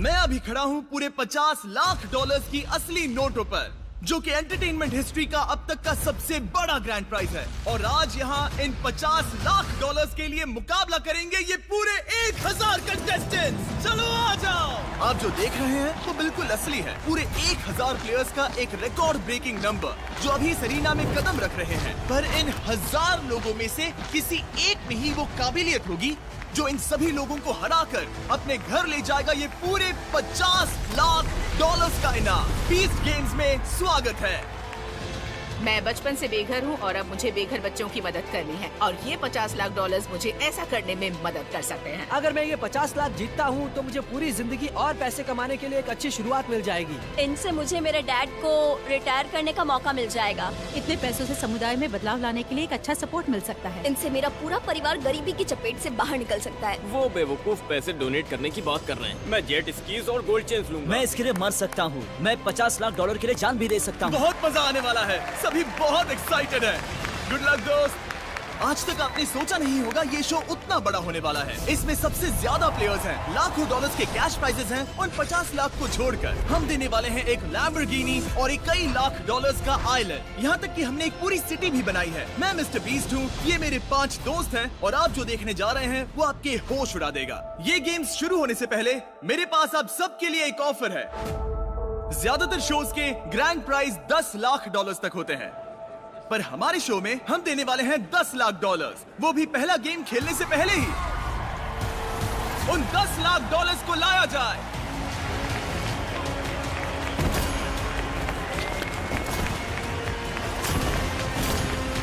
मैं अभी खड़ा हूँ पूरे 50 लाख डॉलर्स की असली नोटों पर, जो कि एंटरटेनमेंट हिस्ट्री का अब तक का सबसे बड़ा ग्रैंड प्राइज है। और आज यहाँ इन 50 लाख डॉलर्स के लिए मुकाबला करेंगे ये पूरे 1000 कंटेस्टेंट्स। चलो आ जाओ। आप जो देख रहे हैं वो बिल्कुल असली है। पूरे 1000 प्लेयर्स का एक रिकॉर्ड ब्रेकिंग नंबर जो अभी सरीना में कदम रख रहे हैं। पर इन 1000 लोगों में से किसी एक में ही वो काबिलियत होगी जो इन सभी लोगों को हराकर अपने घर ले जाएगा ये पूरे 50 लाख डॉलर्स का इनाम। बीस्ट गेम्स में स्वागत है। मैं बचपन से बेघर हूँ और अब मुझे बेघर बच्चों की मदद करनी है और ये 50 लाख डॉलर्स मुझे ऐसा करने में मदद कर सकते हैं। अगर मैं ये 50 लाख जीतता हूँ तो मुझे पूरी जिंदगी और पैसे कमाने के लिए एक अच्छी शुरुआत मिल जाएगी। इनसे मुझे मेरे डैड को रिटायर करने का मौका मिल जाएगा। इतने पैसों से समुदाय में बदलाव लाने के लिए एक अच्छा सपोर्ट मिल सकता है। इनसे मेरा पूरा परिवार गरीबी की चपेट से बाहर निकल सकता है। वो बेवकूफ पैसे डोनेट करने की बात कर रहे हैं। मैं जेट स्कीज और गोल्ड चेन्स लूंगा। मैं इसके लिए मर सकता हूँ। मैं 50 लाख डॉलर के लिए जान भी दे सकता हूँ। बहुत मजा आने वाला है। सभी बहुत एक्साइटेड है। गुड लक दोस्त। आज तक आपने सोचा नहीं होगा ये शो उतना बड़ा होने वाला है। इसमें सबसे ज्यादा प्लेयर्स हैं, लाखों डॉलर्स के कैश प्राइजेस हैं और 50 लाख को छोड़कर हम देने वाले हैं एक लैम्बोर्गिनी और एक कई लाख डॉलर्स का आइलैंड। यहाँ तक कि हमने एक पूरी सिटी भी बनाई है। मैं मिस्टर बीस्ट हूँ, ये मेरे 5 दोस्त हैं और आप जो देखने जा रहे हैं वो आपके होश उड़ा देगा। ये गेम्स शुरू होने से पहले मेरे पास आप सबके लिए एक ऑफर है। ज्यादातर शोज के ग्रैंड प्राइज 10 लाख डॉलर्स तक होते हैं, पर हमारे शो में हम देने वाले हैं 10 लाख डॉलर्स, वो भी पहला गेम खेलने से पहले ही। उन 10 लाख डॉलर्स को लाया जाए।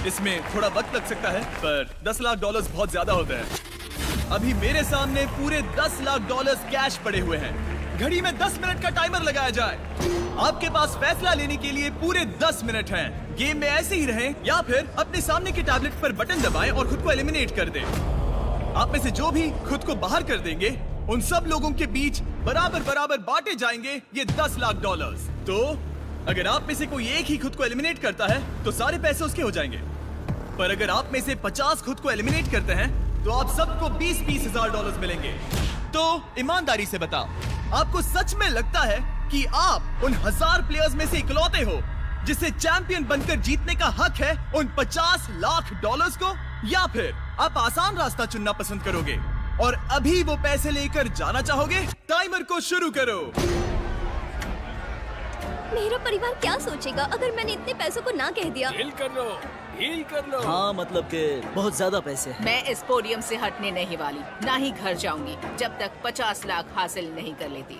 इसमें थोड़ा वक्त लग सकता है, पर 10 लाख डॉलर्स बहुत ज्यादा होते हैं। अभी मेरे सामने पूरे 10 लाख डॉलर्स कैश पड़े हुए हैं। घड़ी में 10 मिनट का टाइमर लगाया जाए। आपके पास फैसला लेने के लिए पूरे 10 मिनट हैं। गेम में ऐसे ही रहें या फिर अपने सामने के टैबलेट पर बटन दबाएं और खुद को एलिमिनेट कर दें। आप में से जो भी खुद को बाहर कर देंगे उन सब लोगों के बीच बराबर बराबर बांटे जाएंगे ये 10 लाख डॉलर्स। तो अगर आप में से कोई एक ही खुद को एलिमिनेट करता है तो सारे पैसे उसके हो जाएंगे। पर अगर आप में से 50 खुद को एलिमिनेट करते हैं तो आप सबको 20-20 हजार डॉलर्स मिलेंगे। तो ईमानदारी से बताओ, आपको सच में लगता है कि आप उन 1000 प्लेयर्स में से इकलौते हो जिसे चैंपियन बनकर जीतने का हक है उन 50 लाख डॉलर्स को, या फिर आप आसान रास्ता चुनना पसंद करोगे और अभी वो पैसे लेकर जाना चाहोगे? टाइमर को शुरू करो। मेरा परिवार क्या सोचेगा अगर मैंने इतने पैसों को ना कह दिया? डील कर लो, डील कर लो। हाँ, मतलब के बहुत ज्यादा पैसे। मैं इस पोडियम से हटने नहीं वाली, ना ही घर जाऊंगी जब तक 50 लाख हासिल नहीं कर लेती।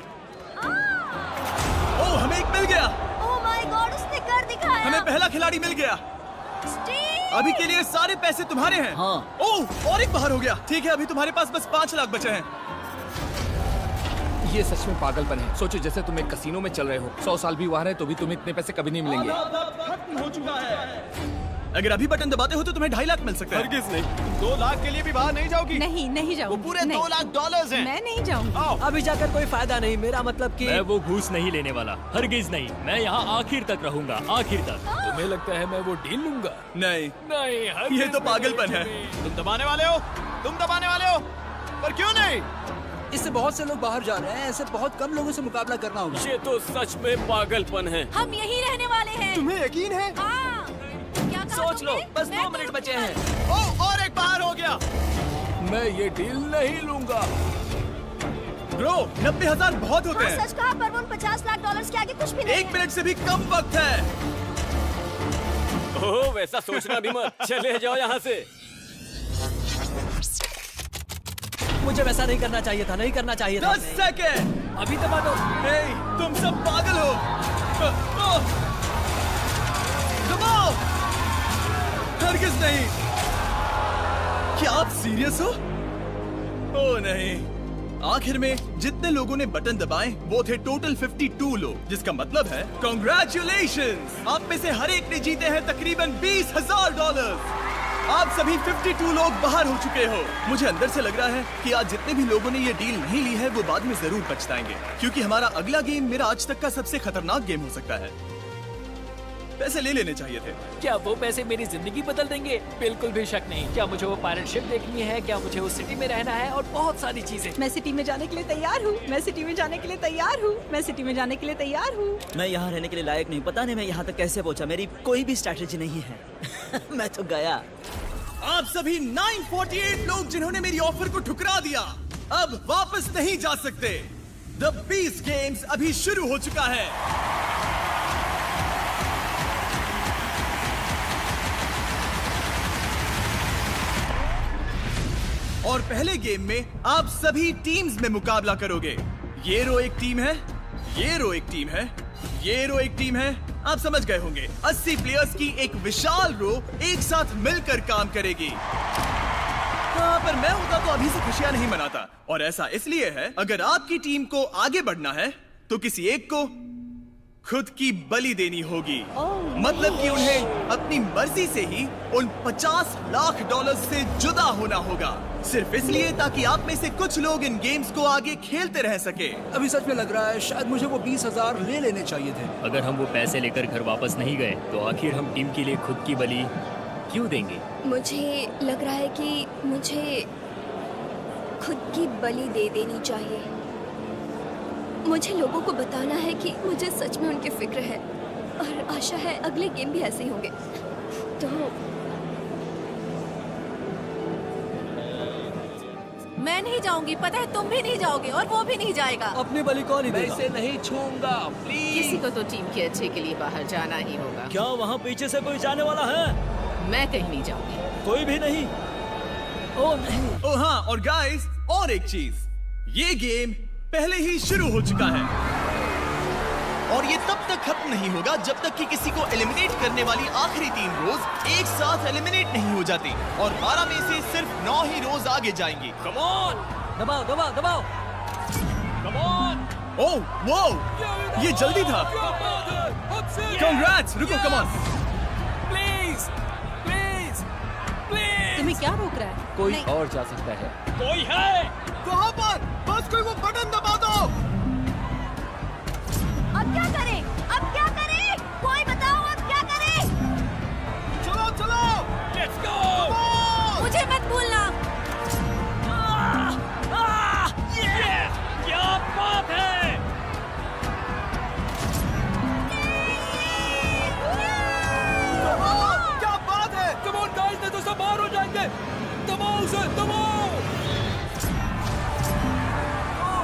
ओह, हमें एक मिल गया। ओह माय गॉड, उसने कर दिखाया। हमें पहला खिलाड़ी मिल गया। स्टीव! अभी के लिए सारे पैसे तुम्हारे हैं। हाँ। ओह, और एक बाहर हो गया। ठीक है, अभी तुम्हारे पास बस 5 लाख बचे हैं। ये सच में पागलपन है। सोचो जैसे तुम एक कसीनो में चल रहे हो, 100 साल भी वहाँ रहे तो भी तुम्हें इतने पैसे कभी नहीं मिलेंगे। खत्म हो चुका है। अगर अभी बटन दबाते हो तो तुम्हें 2.5 लाख मिल सकता है। हरगिज नहीं। 2 लाख के लिए भी बाहर नहीं जाओगी। नहीं जाऊंगी। वो पूरे 2 लाख डॉलर्स हैं। मैं नहीं जाऊंगी। अभी जाकर कोई फायदा नहीं। मेरा मतलब कि मैं वो घूस नहीं लेने वाला, हरगिज नहीं। मैं यहाँ आखिर तक रहूंगा, आखिर तक। तुम्हें लगता है मैं वो डील लूंगा? नहीं, नहीं, हरगिज ये तो पागलपन है। तुम दबाने वाले हो, तुम दबाने वाले हो, पर क्यों नहीं? इससे बहुत से लोग बाहर जा रहे हैं। ऐसे बहुत कम लोगों से मुकाबला करना होगा। ये तो सच में पागलपन है। हम यही रहने वाले हैं। तुम्हें यकीन है? हाँ। क्या कहा सोच लो, तुमने? बस मैं 2 मिनट बचे हैं। ओह, और एक बाहर हो गया। मैं ये डील नहीं लूंगा। ब्रो, 90,000 बहुत होते हाँ, हैं। सच कहा, पर उन 50 लाख डॉलर्स के आगे कुछ भी नहीं 1 है। मिनट से भी कम वक्त है। ओह, वैसा सोचना भी मत। चले जाओ यहाँ से। मुझे वैसा नहीं करना चाहिए था, नहीं करना चाहिए था। 10 सेकेंड। अभी दबा दो। हे, तुम सब पागल हो। दबाओ। हरगिज नहीं। क्या आप सीरियस हो? ओह नहीं। आखिर में जितने लोगों ने बटन दबाए वो थे टोटल 52 लोग, जिसका मतलब है कांग्रेचुलेशंस, आप में से हर एक ने जीते हैं तकरीबन 20,000 डॉलर। आप सभी 52 लोग बाहर हो चुके हो। मुझे अंदर से लग रहा है कि आज जितने भी लोगों ने ये डील नहीं ली है वो बाद में जरूर पछताएंगे, क्योंकि हमारा अगला गेम मेरा आज तक का सबसे खतरनाक गेम हो सकता है। पैसे ले लेने चाहिए थे। क्या वो पैसे मेरी जिंदगी बदल देंगे? बिल्कुल भी शक नहीं। क्या मुझे वो पायरेट शिप देखनी है? क्या मुझे उस सिटी में रहना है? और बहुत सारी चीजें। मैं सिटी में जाने के लिए तैयार हूँ। मैं सिटी में जाने के लिए तैयार हूँ। मैं सिटी में जाने के लिए तैयार हूँ। मैं यहाँ रहने के लिए लायक नहीं। पता नहीं मैं यहाँ तक कैसे पहुँचा। मेरी कोई भी स्ट्रैटेजी नहीं है। मैं तो गया। आप सभी 948 लोग जिन्होंने मेरी ऑफर को ठुकरा दिया, अब वापस नहीं जा सकते। द बीस्ट गेम्स अभी शुरू हो चुका है। और पहले गेम में आप सभी टीम्स में मुकाबला करोगे। ये रो एक टीम है, ये रो एक टीम है, ये रो एक टीम है। आप समझ गए होंगे। 80 प्लेयर्स की एक विशाल रो एक साथ मिलकर काम करेगी। हाँ, पर मैं होता तो अभी से खुशियां नहीं मनाता। और ऐसा इसलिए है, अगर आपकी टीम को आगे बढ़ना है तो किसी एक को खुद की बलि देनी होगी। मतलब कि उन्हें अपनी मर्जी से ही उन $50 लाख से जुदा होना होगा, सिर्फ इसलिए ताकि आप में से कुछ लोग इन गेम्स को आगे खेलते रह सके। अभी सच में लग रहा है शायद मुझे वो 20,000 ले लेने चाहिए थे। अगर हम वो पैसे लेकर घर वापस नहीं गए तो आखिर हम टीम के लिए खुद की बलि क्यों देंगे? मुझे लग रहा है कि मुझे खुद की बलि दे देनी चाहिए। मुझे लोगों को बताना है कि मुझे सच में उनकी फिक्र है, और आशा है अगले गेम भी ऐसे ही होंगे। तो मैं नहीं जाऊंगी, पता है तुम भी नहीं जाओगे और वो भी नहीं जाएगा। अपनी बलि कौन ही देगा? मैं इसे नहीं छूऊंगा, प्लीज। किसी को तो टीम के अच्छे के लिए बाहर जाना ही होगा। क्या वहाँ पीछे से कोई जाने वाला है? मैं कहीं नहीं जाऊंगी। कोई भी नहीं? ओ नहीं। ओ हाँ, और गाइस, और एक चीज, ये गेम पहले ही शुरू हो चुका है और ये तब तक खत्म नहीं होगा जब तक कि किसी को एलिमिनेट करने वाली आखिरी 3 रोज एक साथ एलिमिनेट नहीं हो जाती, और 12 में से सिर्फ 9 ही रोज आगे जाएंगी। कम ऑन, दबाओ दबाओ दबाओ। Come on. ओह वो, ये जल्दी था। कांग्रेट्स। रुको, come on. Please please please. तुम्हें क्या रोक रहा है? कोई और जा सकता है। कोई है? कहाँ पर? बस कोई वो बटन दबा दो। अब क्या करें? अब क्या करें? कोई बताओ अब क्या करें? चलो चलो, लेट्स गो। मुझे मत भूलना। क्या बात है? क्या बात है? कम ऑन गाइस, नहीं तो सब बाहर हो जाएंगे। दबाओ उसे, दबाओ।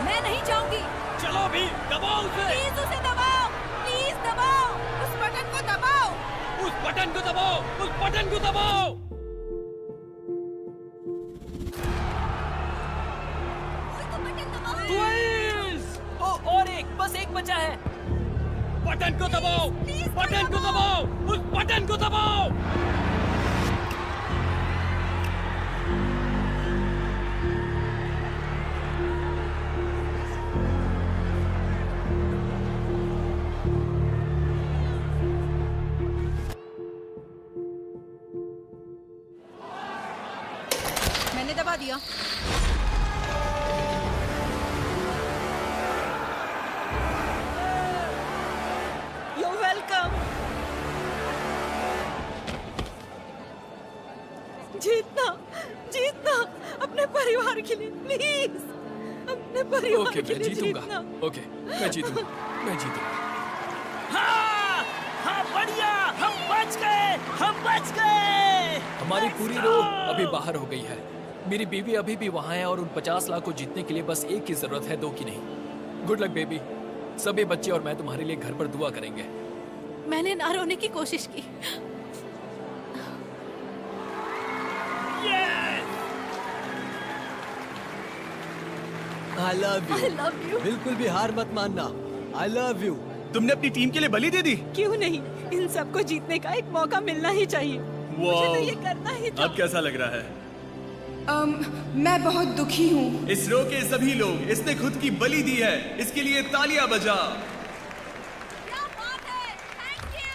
मैं नहीं जाऊंगी। चलो भी, दबाओ उसे। प्लीज उसे दबाओ, प्लीज दबाओ। उस बटन को दबाओ। उस बटन को दबाओ, उस बटन को दबाओ। प्लीज। और एक, बस एक बचा है। बटन को दबाओ, बटन को दबाओ, उस बटन को दबाओ। मैंने दबा दिया। You're welcome। जीतना, जीतना अपने परिवार के लिए, प्लीज। अपने परिवार ओके, के मैं लिए जीतूंगा। जीतना। ओके, मैं जीतूंगा, मैं जीतूंगा। हाँ, हाँ, बढ़िया, हम बच गए, हम बच गए। हमारी पूरी रो अभी बाहर हो गई है। मेरी बीवी अभी भी वहाँ है और उन 50 लाख को जीतने के लिए बस एक की जरूरत है, 2 की नहीं। Good luck baby. सभी बच्चे और मैं तुम्हारे लिए घर पर दुआ करेंगे। मैंने ना रोने की कोशिश की। I love you। I love you। बिल्कुल भी हार मत मानना। I love you। तुमने अपनी टीम के लिए बलि दे दी। क्यों नहीं? इन सबको जीतने का एक मौका मिलना ही चाहिए। मुझे तो ये करना ही था। अब कैसा लग रहा है? मैं बहुत दुखी हूँ। इस रो के सभी लोग, इसने खुद की बलि दी है, इसके लिए तालियां बजा। क्या बात है? Thank you.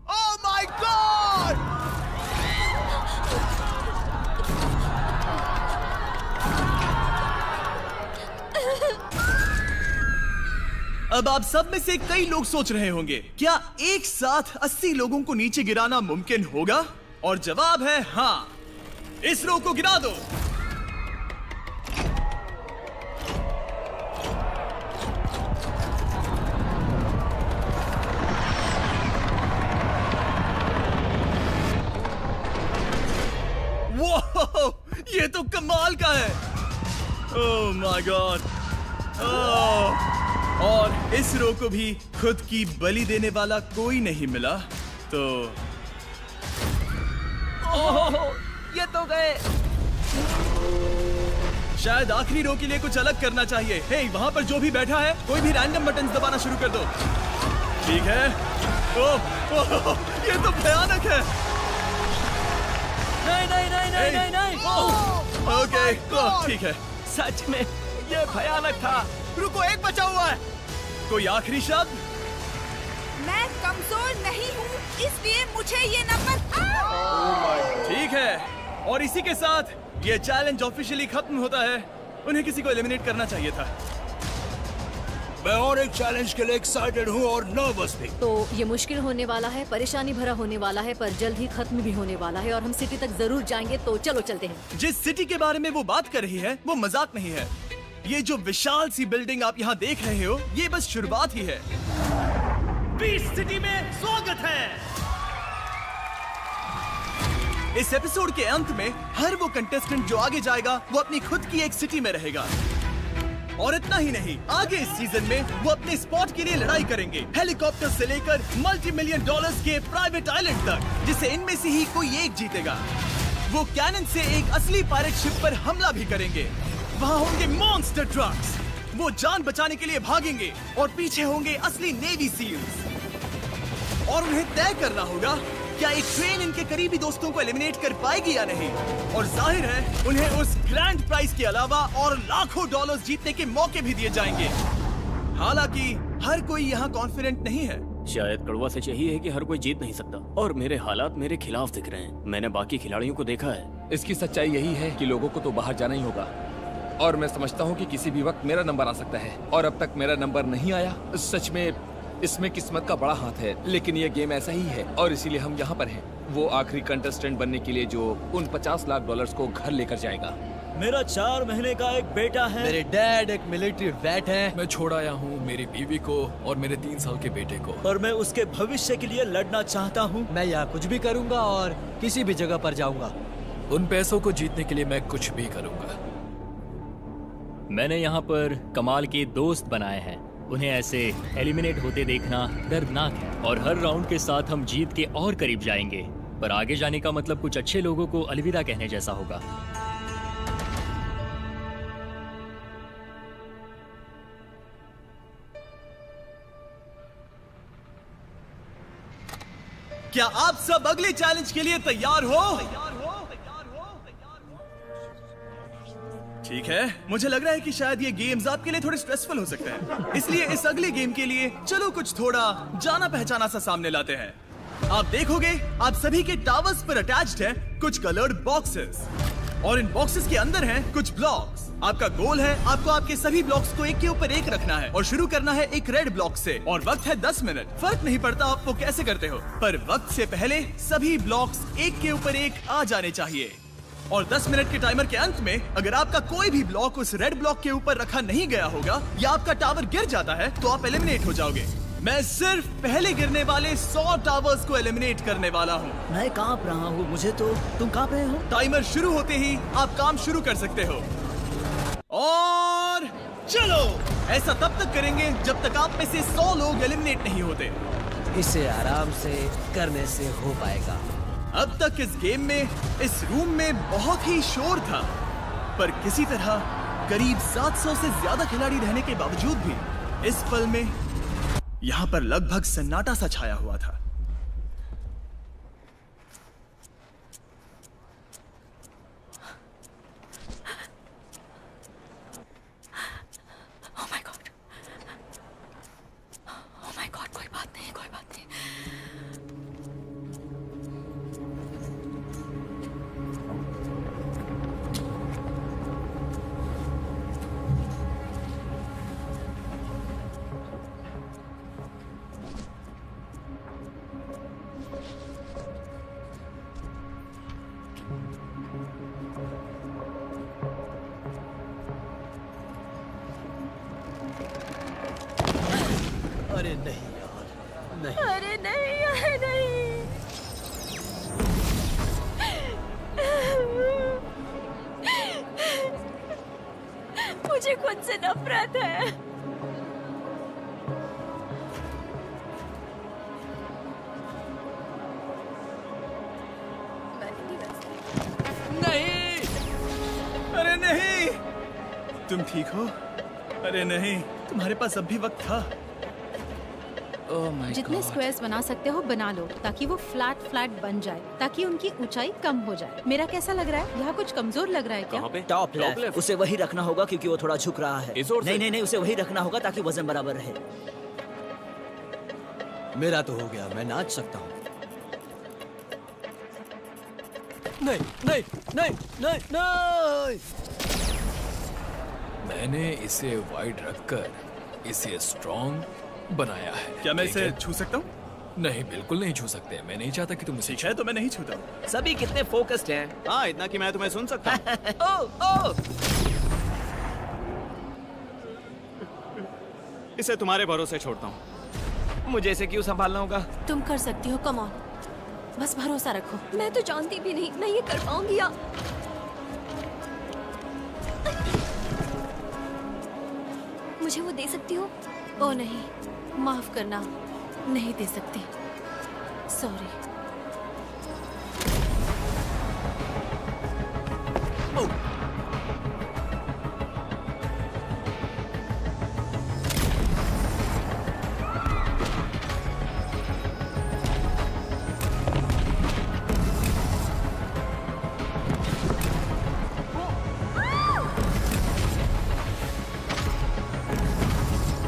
Oh my God! अब आप सब में से कई लोग सोच रहे होंगे, क्या एक साथ 80 लोगों को नीचे गिराना मुमकिन होगा? और जवाब है हाँ। इस रो को गिरा दो। वो ये तो कमाल का है। ओह माय गॉड। और इस रो को भी खुद की बलि देने वाला कोई नहीं मिला, तो ये तो गए। शायद आखिरी रो के लिए कुछ अलग करना चाहिए। हे, वहां पर जो भी बैठा है, कोई भी रैंडम बटन दबाना शुरू कर दो। ठीक है। ओह, ये तो भयानक है। नहीं। ओके, ठीक है। सच में ये भयानक था। रुको, एक बचा हुआ है। कोई आखिरी शब्द? मैं कमजोर नहीं हूँ, इसलिए मुझे ये नंबर। ठीक है, और इसी के साथ ये चैलेंज ऑफिशियली खत्म होता है। उन्हें किसी को एलिमिनेट करना चाहिए था। मैं और एक चैलेंज के लिए एक्साइटेड हूँ और नर्वस भी। तो ये मुश्किल होने वाला है, परेशानी भरा होने वाला है, पर जल्द ही खत्म भी होने वाला है और हम सिटी तक जरूर जाएंगे। तो चलो चलते हैं। जिस सिटी के बारे में वो बात कर रही है, वो मजाक नहीं है। ये जो विशाल सी बिल्डिंग आप यहाँ देख रहे हो, ये बस शुरुआत ही है। बीस्ट सिटी में स्वागत है। इस एपिसोड के अंत में हर वो कंटेस्टेंट जो आगे जाएगा, वो अपनी खुद की एक सिटी में रहेगा। और इतना ही नहीं, आगे इस सीजन में वो अपने स्पॉट के लिए लड़ाई करेंगे, हेलीकॉप्टर से लेकर $multi-million के प्राइवेट आइलैंड तक, जिसे इनमें से ही कोई एक जीतेगा। वो कैनन से एक असली पायरेट शिप पर हमला भी करेंगे। वहाँ होंगे मॉन्स्टर ट्रक्स, वो जान बचाने के लिए भागेंगे, और पीछे होंगे असली नेवी सील्स। और उन्हें तय करना होगा क्या एक ट्रेन इनके करीबी दोस्तों को एलिमिनेट कर पाएगी या नहीं। और जाहिर है उन्हें उस ग्रैंड प्राइज के अलावा और लाखों डॉलर्स जीतने के मौके भी दिए जाएंगे। हालांकि हर कोई यहाँ कॉन्फिडेंट नहीं है। शायद कड़वा सच यही है कि हर कोई जीत नहीं सकता, और मेरे हालात मेरे खिलाफ दिख रहे हैं। मैंने बाकी खिलाड़ियों को देखा है। इसकी सच्चाई यही है कि लोगों को तो बाहर जाना ही होगा, और मैं समझता हूँ कि किसी भी वक्त मेरा नंबर आ सकता है, और अब तक मेरा नंबर नहीं आया। सच में इसमें किस्मत का बड़ा हाथ है, लेकिन ये गेम ऐसा ही है और इसीलिए हम यहाँ पर हैं। वो आखिरी कंटेस्टेंट बनने के लिए जो उन $50 लाख को घर लेकर जाएगा। मेरा 4 महीने का एक बेटा है। मेरे डैड एक मिलिट्री वेट है। मैं छोड़ आया हूँ मेरी बीवी को और मेरे 3 साल के बेटे को, और मैं उसके भविष्य के लिए लड़ना चाहता हूँ। मैं यहाँ कुछ भी करूँगा और किसी भी जगह पर जाऊँगा। उन पैसों को जीतने के लिए मैं कुछ भी करूँगा। मैंने यहाँ पर कमाल के दोस्त बनाए हैं। उन्हें ऐसे एलिमिनेट होते देखना दर्दनाक है, और हर राउंड के साथ हम जीत के और करीब जाएंगे। पर आगे जाने का मतलब कुछ अच्छे लोगों को अलविदा कहने जैसा होगा। क्या आप सब अगले चैलेंज के लिए तैयार हो? ठीक है, मुझे लग रहा है कि शायद ये गेम्स आपके लिए थोड़े स्ट्रेसफुल हो सकते हैं, इसलिए इस अगले गेम के लिए चलो कुछ थोड़ा जाना पहचाना सा सामने लाते हैं। आप देखोगे आप सभी के टावर्स पर अटैच्ड है कुछ कलर्ड बॉक्सेस, और इन बॉक्सेस के अंदर हैं कुछ ब्लॉक्स। आपका गोल है आपको आपके सभी ब्लॉक्स को एक के ऊपर एक रखना है, और शुरू करना है एक रेड ब्लॉक से, और वक्त है 10 मिनट। फर्क नहीं पड़ता आप वो कैसे करते हो, पर वक्त से पहले सभी ब्लॉक्स एक के ऊपर एक आ जाने चाहिए। और 10 मिनट के टाइमर के अंत में अगर आपका कोई भी ब्लॉक उस रेड ब्लॉक के ऊपर रखा नहीं गया होगा, या आपका टावर गिर जाता है, तो आप एलिमिनेट हो जाओगे। मैं सिर्फ पहले गिरने वाले 100 टावर्स को एलिमिनेट करने वाला हूँ। मैं कांप रहा हूँ, मुझे तो। तुम कांप रहे हो? टाइमर शुरू होते ही आप काम शुरू कर सकते हो। और चलो, ऐसा तब तक करेंगे जब तक आप में से 100 लोग एलिमिनेट नहीं होते। इसे आराम से करने से हो पाएगा। अब तक इस गेम में इस रूम में बहुत ही शोर था, पर किसी तरह करीब 700 से ज्यादा खिलाड़ी रहने के बावजूद भी इस पल में यहाँ पर लगभग सन्नाटा सा छाया हुआ था। Oh my God. Oh my God, कोई बात नहीं, कोई बात नहीं। नहीं नहीं। मुझे खुद से नफरत है। नहीं, अरे नहीं, तुम ठीक हो? अरे नहीं, तुम्हारे पास अब भी वक्त था। जितने स्क्वायर्स बना सकते हो बना लो ताकि वो फ्लैट फ्लैट बन जाए, ताकि उनकी ऊंचाई कम हो जाए। मेरा कैसा लग रहा है? यहाँ कुछ कमजोर लग रहा है क्या? Top left. उसे वही रखना होगा क्योंकि वो थोड़ा झुक रहा है। नहीं, उसे वही रखना होगा ताकि वजन बराबर रहे। मेरा तो हो गया, मैं नाच सकता हूँ। नहीं नहीं नहीं नहीं नहीं। मैंने इसे वाइड रखकर इसे स्ट्रॉन्ग बनाया है। क्या मैं इसे छू सकता हूँ? नहीं, बिल्कुल नहीं छू सकते। मैं नहीं चाहता कि तुम इसे छू। तो मैं नहीं छूता हूँ। सभी कितने फोकस्ड हैं। हाँ, इतना कि मैं तुम्हें सुन सकता हूँ। ओह इसे तुम्हारे भरोसे छोड़ता हूँ। मुझे इसे क्यों संभालना होगा? तुम कर सकती हो, कम ऑन, बस भरोसा रखो। मैं तो जानती भी नहीं मैं ये कर पाऊंगी या मुझे वो दे सकती हो? ओ नहीं, माफ करना, नहीं दे सकती, सॉरी।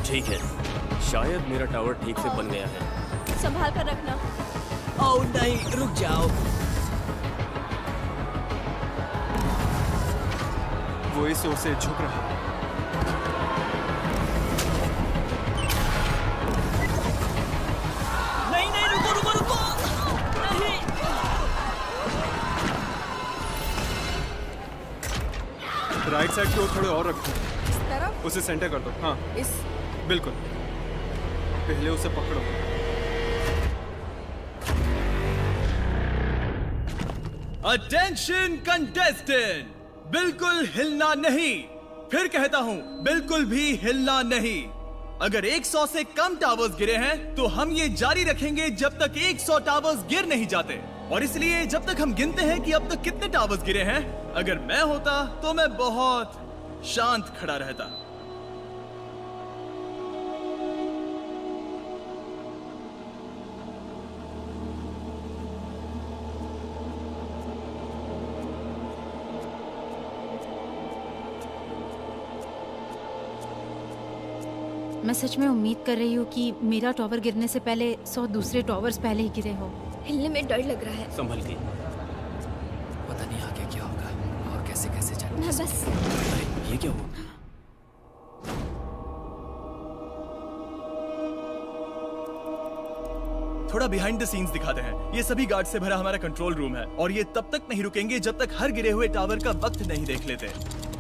ठीक है, शायद मेरा टावर ठीक से बन गया है। संभाल कर रखना। ओह नहीं, रुक जाओ। वो इस ओर से झुक रहा है। नहीं, रुको। नहीं। राइट साइड की ओर थोड़े और रखो। इस तरफ? उसे सेंटर कर दो। हाँ, इस बिल्कुल। पहले उसे पकड़ो। अटेंशन कंटेस्टेंट, बिल्कुल हिलना नहीं। फिर कहता हूं, बिल्कुल भी हिलना नहीं। अगर 100 से कम टावर्स गिरे हैं तो हम ये जारी रखेंगे जब तक 100 टावर्स गिर नहीं जाते। और इसलिए जब तक हम गिनते हैं कि अब तक कितने टावर्स गिरे हैं, अगर मैं होता तो मैं बहुत शांत खड़ा रहता। मैं सच में उम्मीद कर रही हूँ कि मेरा टावर गिरने से पहले 100 दूसरे टावर्स पहले ही गिरे हो। हिलने में डर लग रहा है। संभल के। पता नहीं आगे क्या होगा और कैसे चलेगा। मैं बस। अरे ये क्या हुआ? थोड़ा बिहाइंड द सीन्स दिखाते हैं। ये सभी गार्ड से भरा हमारा कंट्रोल रूम है और ये तब तक नहीं रुकेंगे जब तक हर गिरे हुए टावर का वक्त नहीं देख लेते,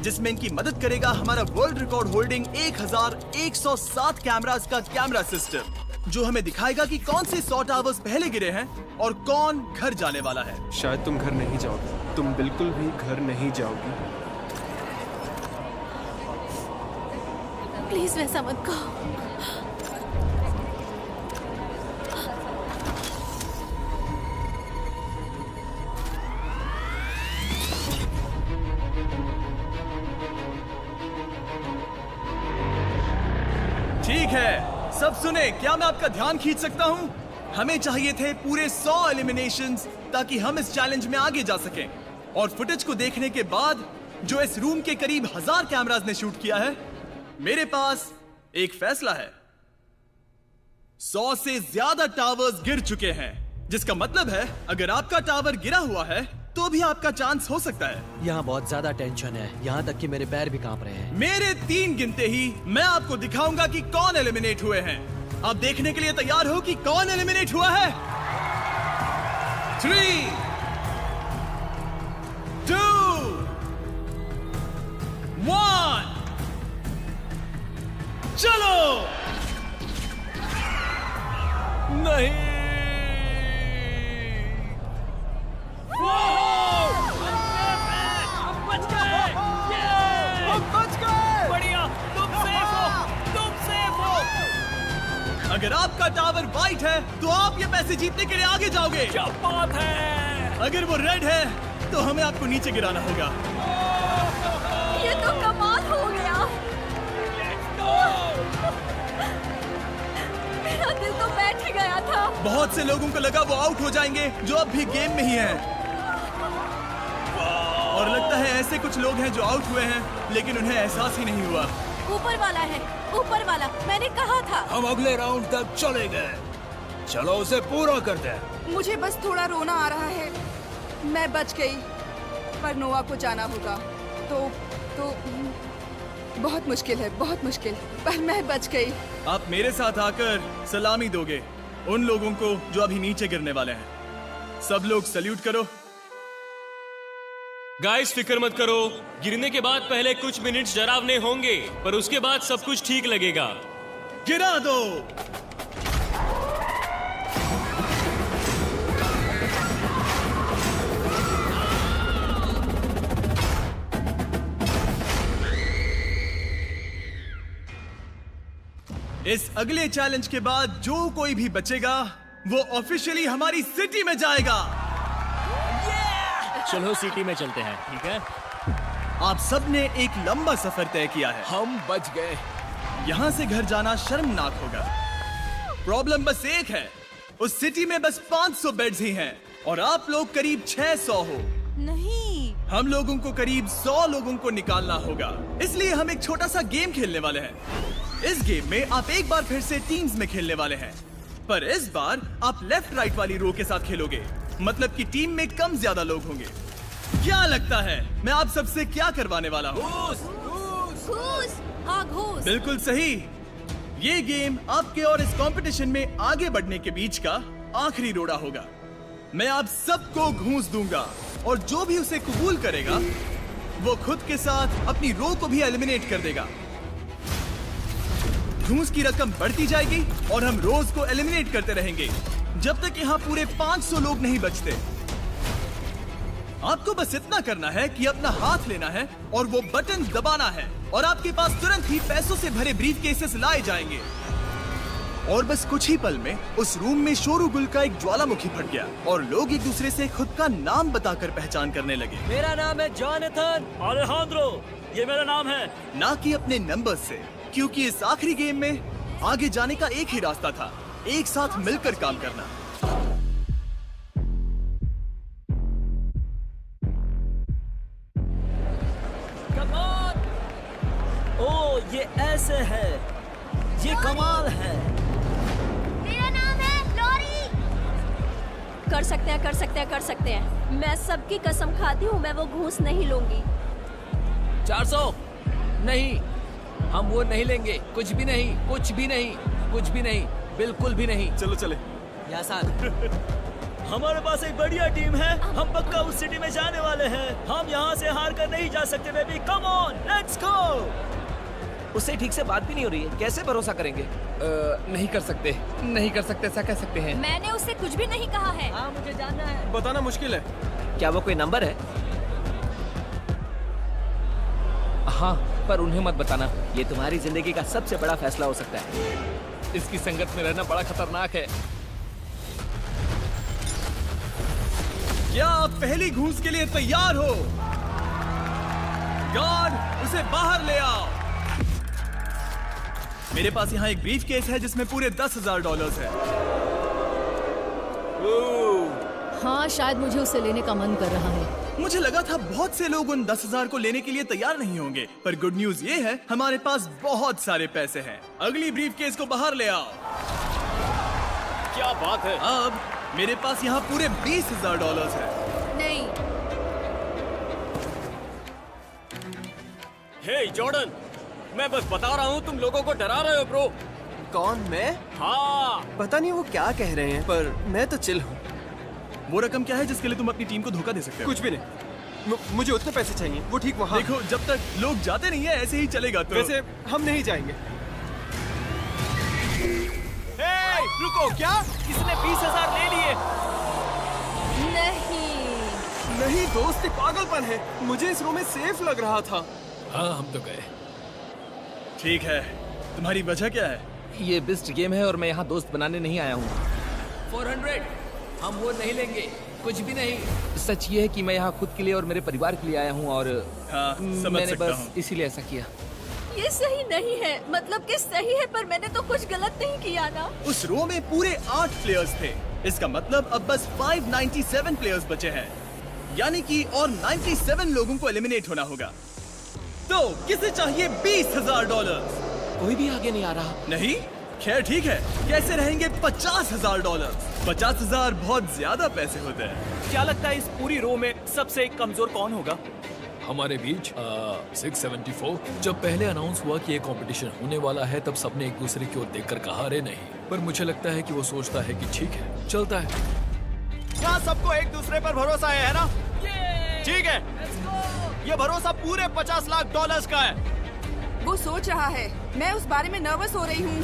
जिसमें इनकी मदद करेगा हमारा वर्ल्ड रिकॉर्ड होल्डिंग 1107 कैमरास का कैमरा सिस्टम, जो हमें दिखाएगा कि कौन से 100 टावर्स पहले गिरे हैं और कौन घर जाने वाला है। शायद तुम घर नहीं जाओगे। तुम बिल्कुल भी घर नहीं जाओगी। प्लीज वैसा मत कहो। ठीक है, सब सुने। क्या मैं आपका ध्यान खींच सकता हूँ? हमें चाहिए थे पूरे 100 एलिमिनेशंस ताकि हम इस चैलेंज में आगे जा सकें। और फुटेज को देखने के बाद, जो इस रूम के करीब 1000 कैमरास ने शूट किया है, मेरे पास एक फैसला है। 100 से ज्यादा टावर्स गिर चुके हैं, जिसका मतलब है अगर आपका टावर गिरा हुआ है तो भी आपका चांस हो सकता है। यहाँ बहुत ज्यादा टेंशन है, यहाँ तक कि मेरे पैर भी कांप रहे हैं। मेरे 3 गिनते ही मैं आपको दिखाऊंगा कि कौन एलिमिनेट हुए हैं। आप देखने के लिए तैयार हो कि कौन एलिमिनेट हुआ है? 3, 2, 1, चलो। नहीं। कैसे जीतने के लिए आगे जाओगे? क्या बात है! अगर वो रेड है तो हमें आपको नीचे गिराना होगा। ये तो कमाल हो गया। मेरा दिल तो बैठ ही गया था। बहुत से लोगों को लगा वो आउट हो जाएंगे जो अब भी गेम में ही हैं। और लगता है ऐसे कुछ लोग हैं जो आउट हुए हैं लेकिन उन्हें एहसास ही नहीं हुआ। ऊपर वाला है, ऊपर वाला, मैंने कहा था। हम अगले राउंड तक चले गए। चलो उसे पूरा करते हैं। मुझे बस थोड़ा रोना आ रहा है। मैं बच गई, पर नोआ को जाना होगा। तो बहुत मुश्किल है, बहुत मुश्किल, पर मैं बच गई। आप मेरे साथ आकर सलामी दोगे उन लोगों को जो अभी नीचे गिरने वाले हैं। सब लोग सल्यूट करो। गाइस फिक्र मत करो, गिरने के बाद पहले कुछ मिनट्स डरावने होंगे पर उसके बाद सब कुछ ठीक लगेगा। गिरा दो। इस अगले चैलेंज के बाद जो कोई भी बचेगा वो ऑफिशियली हमारी सिटी में जाएगा। चलो सिटी में चलते हैं, ठीक है? आप सब ने एक लंबा सफर तय किया है। हम बच गए। यहाँ से घर जाना शर्मनाक होगा। प्रॉब्लम बस एक है, उस सिटी में बस 500 बेड्स ही हैं और आप लोग करीब 600 हो। नहीं, हम लोगों को करीब 100 लोगों को निकालना होगा। इसलिए हम एक छोटा सा गेम खेलने वाले हैं। इस गेम में आप एक बार फिर से टीम्स में खेलने वाले हैं, पर इस बार आप लेफ्ट राइट वाली रो के साथ खेलोगे। मतलब कि टीम में कम ज्यादा लोग होंगे। क्या लगता है मैं आप सबसे क्या करवाने वाला हूँ? घूस, हाँ घूस। बिल्कुल सही। ये गेम आपके और इस कंपटीशन में आगे बढ़ने के बीच का आखिरी रोड़ा होगा। मैं आप सबको घूस दूंगा और जो भी उसे कबूल करेगा वो खुद के साथ अपनी रो को भी एलिमिनेट कर देगा। घूस की रकम बढ़ती जाएगी और हम रोज को एलिमिनेट करते रहेंगे जब तक यहाँ पूरे 500 लोग नहीं बचते। आपको बस इतना करना है कि अपना हाथ लेना है और वो बटन दबाना है और आपके पास तुरंत ही पैसों से भरे ब्रीफ केसेस लाए जाएंगे। और बस कुछ ही पल में उस रूम में शोरूगुल का एक ज्वालामुखी फट गया और लोग एक दूसरे से खुद का नाम बताकर पहचान करने लगे। मेरा नाम है जॉनथन। अलेहांद्रो, ये मेरा नाम है। ना कि अपने नंबर से, क्योंकि इस आखिरी गेम में आगे जाने का एक ही रास्ता था, एक साथ मिलकर काम करना। ओ ये ऐसे है, ये कमाल है। मेरा नाम है लॉरी। कर सकते हैं, कर सकते हैं, कर सकते हैं। मैं सबकी कसम खाती हूँ, मैं वो घूस नहीं लूंगी। 400 नहीं, हम वो नहीं लेंगे। कुछ भी नहीं, कुछ भी नहीं, कुछ भी नहीं, बिल्कुल भी नहीं। चलो चले। हमारे पास एक बढ़िया टीम है। हम पक्का उस सिटी में जाने वाले हैं। हम यहाँ से हार कर नहीं जा सकते baby. Come on, let's go. उससे ठीक से बात भी नहीं हो रही है, कैसे भरोसा करेंगे? नहीं कर सकते, नहीं कर सकते, ऐसा कह सकते हैं। मैंने उससे कुछ भी नहीं कहा है। हाँ मुझे जानना है। बताना मुश्किल है। क्या वो कोई नंबर है? हाँ, पर उन्हें मत बताना। ये तुम्हारी जिंदगी का सबसे बड़ा फैसला हो सकता है। इसकी संगत में रहना बड़ा खतरनाक है। क्या आप पहली घूस के लिए तैयार हो? गार्ड, उसे बाहर ले आओ। मेरे पास यहाँ एक ब्रीफ केस है जिसमें पूरे $10,000 है। हाँ, शायद मुझे उसे लेने का मन कर रहा है। मुझे लगा था बहुत से लोग उन 10,000 को लेने के लिए तैयार नहीं होंगे, पर गुड न्यूज ये है हमारे पास बहुत सारे पैसे हैं। अगली ब्रीफ केस को बाहर ले आओ। क्या बात है? अब मेरे पास यहाँ पूरे $20,000 है। नहीं। हे जॉर्डन, मैं बस बता रहा हूँ, तुम लोगों को डरा रहे हो ब्रो। कौन, मैं? हाँ। पता नहीं वो क्या कह रहे हैं, पर मैं तो चिल हूँ। वो रकम क्या है जिसके लिए तुम अपनी टीम को धोखा दे सकते हो? कुछ भी नहीं। मुझे उतने पैसे चाहिए, वो ठीक वहाँ। देखो, जब तक लोग जाते नहीं है ऐसे ही चलेगा। तो वैसे हम नहीं जाएंगे। रुको, क्या? किसने 20,000 ले लिए? नहीं दोस्त, ये पागलपन है। मुझे इस रूम में सेफ लग रहा था। हाँ, हम तो गए। ठीक है, तुम्हारी वजह क्या है? ये बेस्ट गेम है और मैं यहाँ दोस्त बनाने नहीं आया हूँ। 400। हम वो नहीं लेंगे, कुछ भी नहीं। सच ये है कि मैं यहाँ खुद के लिए और मेरे परिवार के लिए आया हूँ और हाँ, समझ मैंने सकता बस हूँ। इसीलिए ऐसा किया। ये सही नहीं है, मतलब कि सही है पर मैंने तो कुछ गलत नहीं किया ना। उस रो में पूरे 8 प्लेयर्स थे। इसका मतलब अब बस 597 प्लेयर्स बचे हैं, यानी कि और 97 लोगों को एलिमिनेट होना होगा। तो किसे चाहिए $20,000? कोई भी आगे नहीं आ रहा। नहीं? खैर ठीक है, कैसे रहेंगे $50,000? 50,000 बहुत ज्यादा पैसे होते हैं। क्या लगता है इस पूरी रो में सबसे कमजोर कौन होगा? हमारे बीच 674। जब पहले अनाउंस हुआ कि ये कंपटीशन होने वाला है तब सबने एक दूसरे की ओर देखकर कहा अरे नहीं, पर मुझे लगता है कि वो सोचता है कि ठीक है, चलता है। यहाँ सबको एक दूसरे पर भरोसा है ना? ठीक है, ये भरोसा पूरे $50 लाख का है। वो सोच रहा है, मैं उस बारे में नर्वस हो रही हूँ।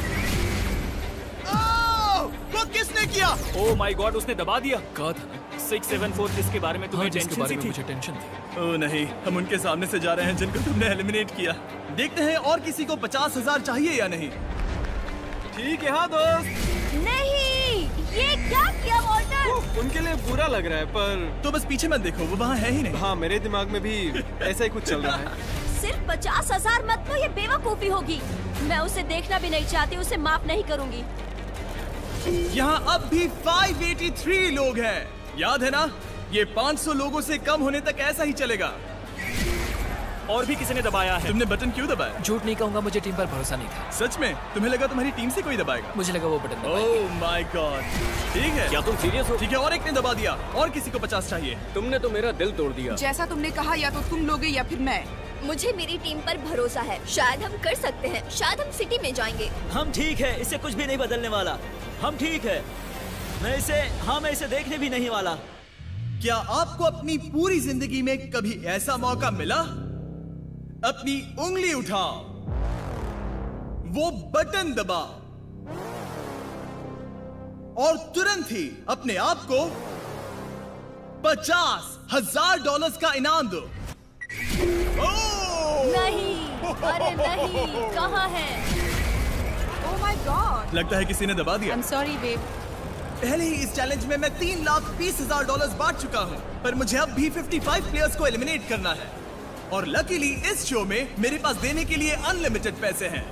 वो किसने किया? ओह माय गॉड, उसने दबा दिया। कहा था ना 674 जिसके बारे में तुम्हें जिसके टेंशन बारे सी में थी। मुझे टेंशन थी। ओह नहीं, हम उनके सामने से जा रहे हैं जिनको तुमने एलिमिनेट किया। देखते हैं और किसी को 50,000 चाहिए या नहीं। ठीक है हाँ दोस्त। नहीं, ये क्या किया वॉल्टर? उनके लिए बुरा लग रहा है पर तो बस पीछे मत देखो, वो वहाँ है ही नहीं। हाँ, मेरे दिमाग में भी ऐसा ही कुछ चल रहा है। सिर्फ 50,000 मत लो, ये बेवकूफी होगी। मैं उसे देखना भी नहीं चाहती, उसे माफ नहीं करूंगी। यहाँ अब भी 583 लोग हैं। याद है ना, ये 500 लोगों से कम होने तक ऐसा ही चलेगा। और भी किसी ने दबाया है। तुमने बटन क्यों दबाया? झूठ नहीं कहूंगा, मुझे टीम पर भरोसा नहीं था। सच में? तुम्हें लगा तुम्हारी टीम से कोई दबाएगा? मुझे लगा वो बटन दबाएगा। Oh my god. ठीक है, क्या तुम सीरियस हो? ठीक है, और एक ने दबा दिया। और किसी को 50 चाहिए। तुमने तो मेरा दिल तोड़ दिया। जैसा तुमने कहा, या तो तुम लोगे या फिर मैं। मुझे मेरी टीम पर भरोसा है, शायद हम कर सकते हैं, शायद हम सिटी में जाएंगे। हम ठीक है, इससे कुछ भी नहीं बदलने वाला। हम ठीक है, मैं इसे देखने भी नहीं वाला। क्या आपको अपनी पूरी जिंदगी में कभी ऐसा मौका मिला? अपनी उंगली उठाओ, वो बटन दबाओ और तुरंत ही अपने आप को $50,000 का इनाम दो। नहीं, अरे नहीं, कहाँ है? ओह माय गॉड। लगता है किसी ने दबा दिया। I'm sorry, babe. पहले ही इस चैलेंज में मैं $3,20,000 बांट चुका हूँ, पर मुझे अब भी 55 प्लेयर्स को एलिमिनेट करना है। और लकीली इस शो में मेरे पास देने के लिए अनलिमिटेड पैसे हैं।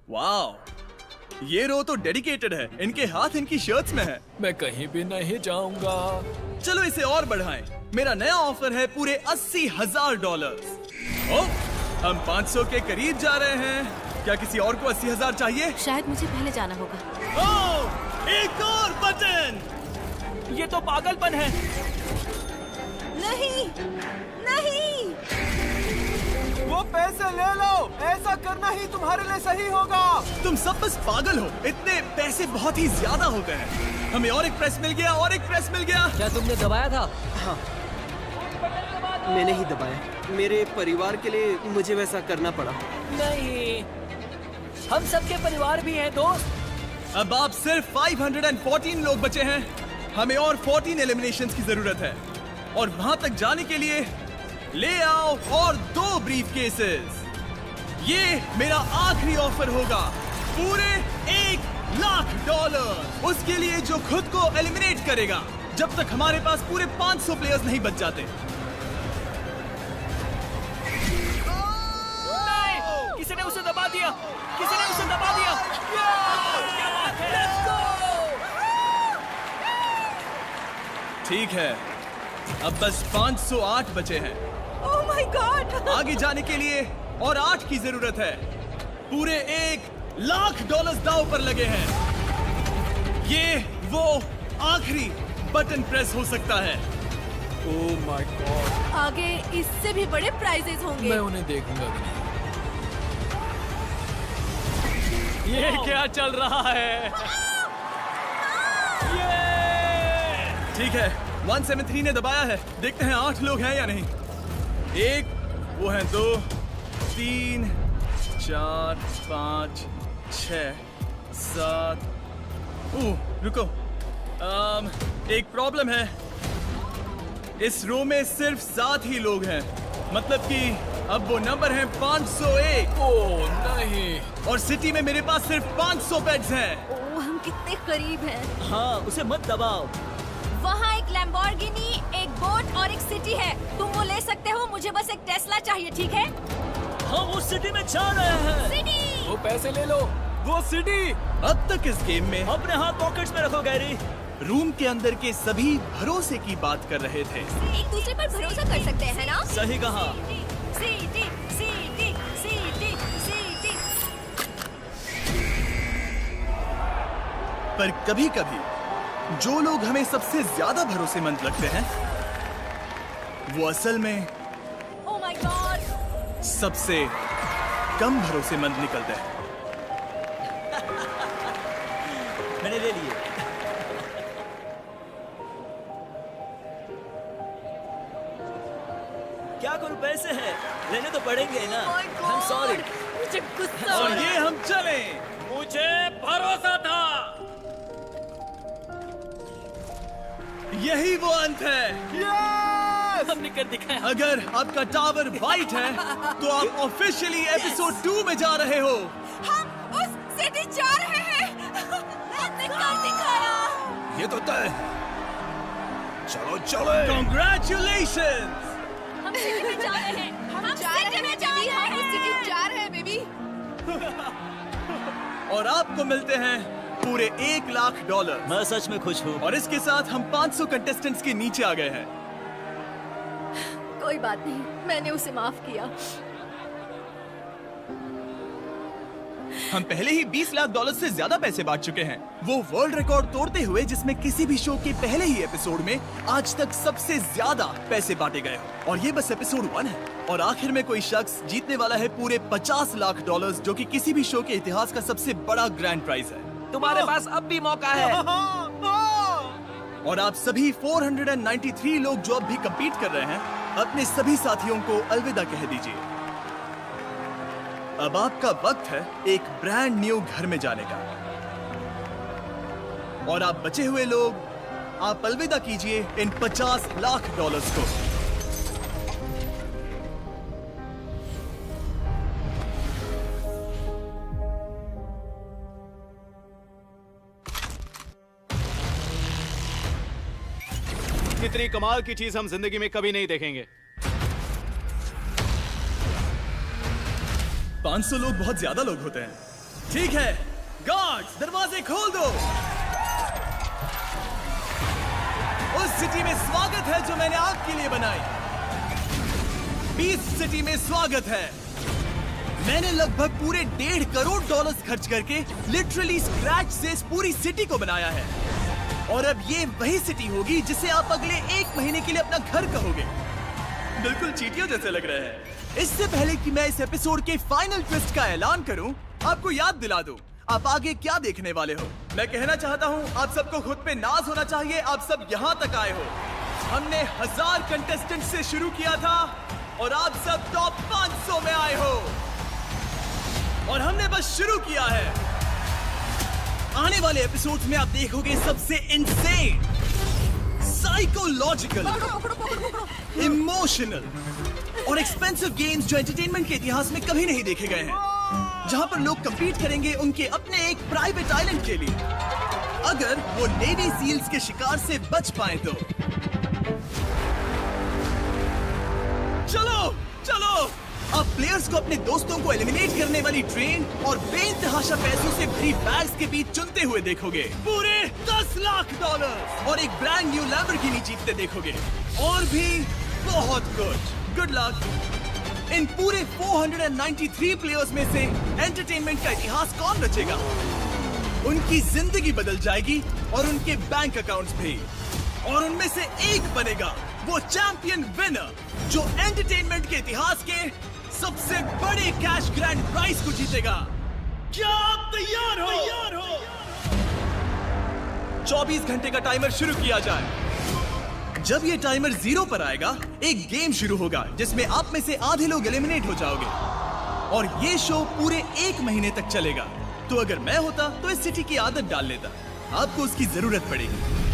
वाओ, ये रो तो डेडिकेटेड है। इनके हाथ इनकी शर्ट्स में है। मैं कहीं भी नहीं जाऊंगा। चलो इसे और बढ़ाएं। मेरा नया ऑफर है पूरे $80,000। ओह, हम 500 के करीब जा रहे हैं। क्या किसी और को 80,000 चाहिए? शायद मुझे पहले जाना होगा। ओह, एक और बटन। ये तो पागलपन है। नहीं, नहीं। वो पैसे ले लो, ऐसा करना ही तुम्हारे लिए सही होगा। तुम सब बस पागल हो, इतने पैसे बहुत ही ज्यादा होते हैं। हमें और एक प्रेस मिल गया, और एक प्रेस मिल गया। क्या तुमने दबाया था? हाँ, मैंने ही दबाया। मेरे परिवार के लिए मुझे वैसा करना पड़ा। नहीं, हम सबके परिवार भी हैं दोस्त। अब आप सिर्फ 514 लोग बचे हैं। हमें और 14 एलिमिनेशंस की जरूरत है, और वहां तक जाने के लिए ले आओ और 2 ब्रीफ केसेस। ये मेरा आखिरी ऑफर होगा, पूरे $1,00,000 उसके लिए जो खुद को एलिमिनेट करेगा जब तक हमारे पास पूरे 500 प्लेयर्स नहीं बच जाते। किसी ने उसे दबा दिया। किसी ने उसे दबा दिया। क्या बात है? ठीक है, अब बस 508 बचे हैं। ओह माय गॉड। आगे जाने के लिए और 8 की जरूरत है। पूरे $1,00,000 दांव पर लगे हैं। ये वो आखिरी बटन प्रेस हो सकता है। ओह माय गॉड। आगे इससे भी बड़े प्राइजेस होंगे। मैं उन्हें देखूंगा भी नहीं। ये क्या चल रहा है? ठीक है, 173 ने दबाया है। देखते हैं 8 लोग हैं या नहीं। 1, वो हैं 2, 3, 4, 5, 6, 7। रुको, एक प्रॉब्लम है। इस रो में सिर्फ 7 ही लोग हैं। मतलब कि अब वो नंबर है 501। ओह नहीं। और सिटी में मेरे पास सिर्फ 500 बेड्स हैं। ओह, हम कितने करीब हैं। हाँ, उसे मत दबाओ। वहाँ एक लैम्बोर्गिनी, एक बोट और एक सिटी है। तुम वो ले सकते हो, मुझे बस एक टेस्ला चाहिए, ठीक है? हम उस सिटी में जा रहे हैं। सिटी! वो पैसे ले लो। वो सिटी। अब तक इस गेम में अपने हाथ पॉकेट्स में रखो गैरी। रूम के अंदर के सभी भरोसे की बात कर रहे थे। एक दूसरे पर भरोसा कर सकते हैं ना? सही कहा। City, city, city, city. पर कभी-कभी जो लोग हमें सबसे ज्यादा भरोसेमंद लगते हैं, वो असल में ओह माय गॉड, सबसे कम भरोसेमंद निकलते हैं। मैंने ले लिए। क्या करूं, पैसे हैं, लेने तो पड़ेंगे ना। I'm sorry। मुझे गुस्सा। और ये हम चले। मुझे भरोसा था। यही वो अंत है। हमने कर दिखाया। अगर आपका टावर वाइट है, तो आप ऑफिशियली एपिसोड 2 में जा रहे हो। हम उस सिटी जा रहे हैं। हमने कर दिखाया। ये तो तय। चलो चलो। Congratulations! हम सिटी में जा रहे हैं। हम सिटी में जा रहे हैं। हम सिटी जा रहे हैं बेबी। और आपको मिलते हैं पूरे $1,00,000। मैं सच में खुश हूँ। और इसके साथ हम 500 कंटेस्टेंट्स के नीचे आ गए हैं। कोई बात नहीं, मैंने उसे माफ किया। हम पहले ही $20,00,000 से ज्यादा पैसे बांट चुके हैं, वो वर्ल्ड रिकॉर्ड तोड़ते हुए जिसमें किसी भी शो के पहले ही एपिसोड में आज तक सबसे ज्यादा पैसे बांटे गए हो। और ये बस एपिसोड 1 है। और आखिर में कोई शख्स जीतने वाला है पूरे $50,00,000, जो कि किसी भी शो के इतिहास का सबसे बड़ा ग्रैंड प्राइज है। तुम्हारे पास अब भी मौका है। और आप सभी 493 लोग जो अब भी कम्पीट कर रहे हैं, अपने सभी साथियों को अलविदा कह दीजिए। अब आपका वक्त है एक ब्रांड न्यू घर में जाने का। और आप बचे हुए लोग, आप अलविदा कीजिए इन $50,00,000 को। इतनी कमाल की चीज हम जिंदगी में कभी नहीं देखेंगे। 500 लोग बहुत ज्यादा लोग होते हैं। ठीक है, गार्ड्स दरवाजे खोल दो। उस सिटी में स्वागत है जो मैंने आपके लिए बनाई। बीस्ट सिटी में स्वागत है। मैंने लगभग पूरे $1.5 करोड़ खर्च करके लिटरली स्क्रैच से इस पूरी सिटी को बनाया है। और अब ये वही सिटी होगी जिसे आप अगले 1 महीने के लिए अपना घर कहोगे। बिल्कुल चींटियों जैसे लग रहे हैं। इससे पहले कि मैं इस एपिसोड के फाइनल ट्विस्ट का ऐलान करूं, आपको याद दिला दूं आप आगे क्या देखने वाले हो। मैं कहना चाहता हूं, आप सबको खुद पे नाज होना चाहिए। आप सब यहां तक आए हो। हमने 1000 कंटेस्टेंट से शुरू किया था और आप सब टॉप 500 में आए हो। और हमने बस शुरू किया है। आने वाले एपिसोड्स में आप देखोगे सबसे इनसेन, साइकोलॉजिकल, इमोशनल और एक्सपेंसिव गेम्स जो एंटरटेनमेंट के इतिहास में कभी नहीं देखे गए हैं, जहां पर लोग कम्पीट करेंगे उनके अपने एक प्राइवेट आइलैंड के लिए, अगर वो नेवी सील्स के शिकार से बच पाए तो। चलो चलो, आप प्लेयर्स को अपने दोस्तों को एलिमिनेट करने वाली ट्रेन और बेइंतहाशा पैसों से भरी बैग्स के बीच चुनते हुए देखोगे। पूरे $10,00,000 और एक ब्रांड न्यू लैम्बोर्गिनी जीतते देखोगे। और भी बहुत कुछ। Good luck. इन पूरे 493 प्लेयर्स में से एंटरटेनमेंट का इतिहास कौन रचेगा? उनकी जिंदगी बदल जाएगी और उनके बैंक अकाउंट्स भी। और उनमें से एक बनेगा वो चैंपियन विनर जो एंटरटेनमेंट के इतिहास के सबसे बड़े कैश ग्रैंड प्राइज को जीतेगा। क्या आप तैयार हो? 24 घंटे का टाइमर शुरू किया जाए। जब ये टाइमर 0 पर आएगा, एक गेम शुरू होगा जिसमें आप में से आधे लोग एलिमिनेट हो जाओगे। और ये शो पूरे 1 महीने तक चलेगा। तो अगर मैं होता तो इस सिटी की आदत डाल लेता। आपको उसकी जरूरत पड़ेगी।